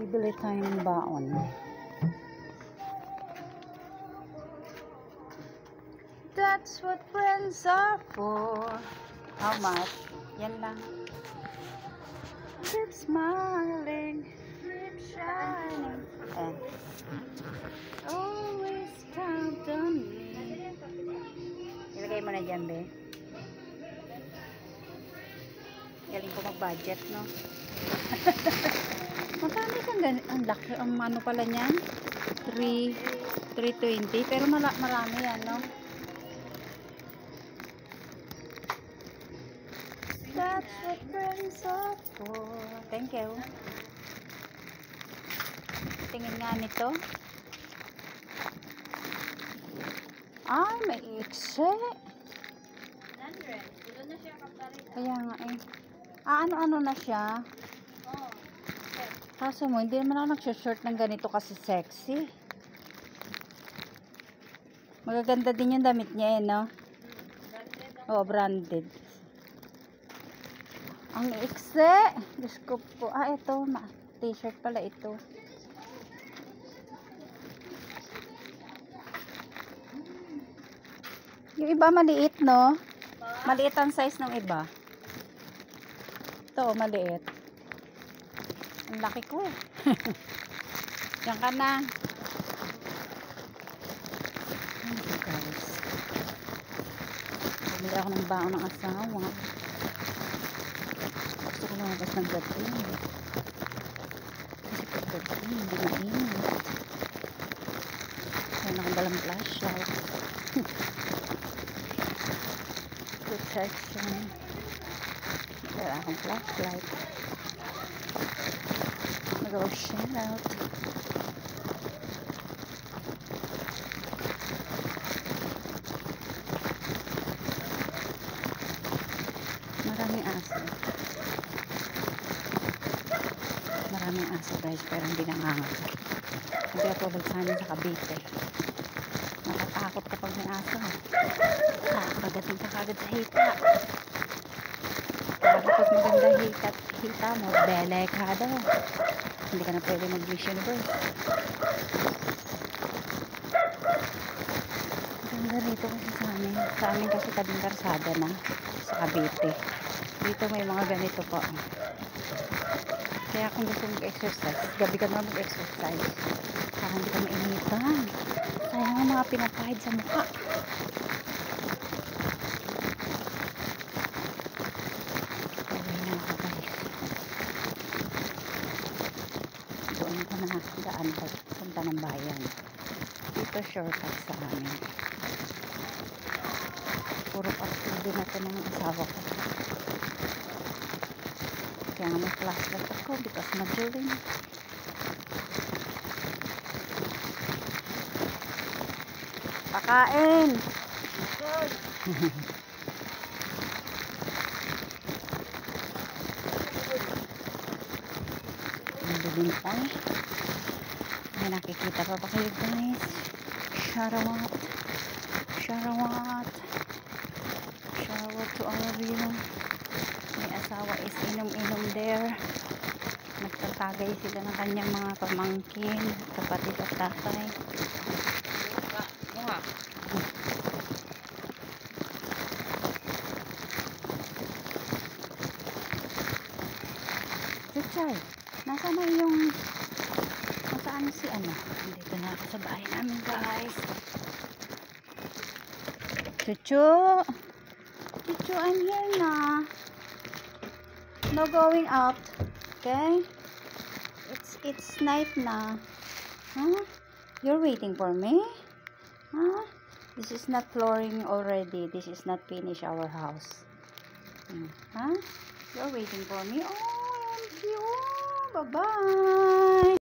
Bibili tayo ng baon. That's what friends are for. How much? Yan lang. Keep smiling, keep shining, and always count on me. Ilagay mo na dyan, be. Galing ko mag-budget, no? Magkano kang ang laki, ang ano pala niyan? 320, pero marami yan, no? That's what friends are for. Thank you. Tingin nga nito. Ay, may ikse. Kaya nga eh. Ano-ano na siya. Kaso mo, hindi naman ako nag-short ng ganito kasi sexy. Magaganda din yung damit niya eh, no? Oo, branded. Ang ikse. Diyos ko po. Ito. T-shirt pala ito. Yung iba maliit, no? Maliit ang size ng iba. Ito, maliit. Ang laki ko eh. Diyan ka na. Oh guys. Bumili ako ng baon ng asawa. Gusto ko lumabas ng gabi. Kasi pag gabi, hindi mainit. Kaya akong dalang flashlight. Protection. Kaya akong flashlight. Mag-go shout out. Maraming aso. Maraming aso guys, pero hindi nangangagat. Hindi ako tulad sa amin sa Cavite. Nakatakot kapag may aso. Pagdating ka kagad sa hita. Kaya kapag maganda hita mo, bele ka daw. Hindi ka na pwede mag-Miss Universe. Ganda rito kasi sa amin. Sa amin kasi tabing karsada na sa Cavite. Dito may mga ganito pa. Kaya kung gusto mag-exercise, gabi ka na mag-exercise. Para hindi ka mainitan. Sayang ang mga pinapahid sa mukha. Okay na ako guys. Doon ko na daan punta ng bayan. Dito shortcut sa amin. Puro patuloy na ito ng asawa ko. Kaya nga may flashlight ako because madilim. Pakain! Madilim pa eh. May nakikita pa ba kayo guys? Shoutout! Shoutout! Shoutout to all of you. May asawa is inom-inom there. Nagtatagay sila ng kanyang mga pamangkin, kapatid at tatay. Chuchay, nasaan na yung nasaan si ano? Dito na ako sa bahay namin guys. Chuchu! Chuchu, I'm here na. No going out. Okay? It's night na. Huh? You're waiting for me? Huh? This is not flooring already. This is not finished our house. Huh? You're waiting for me? Oh, I'm cute. Bye-bye.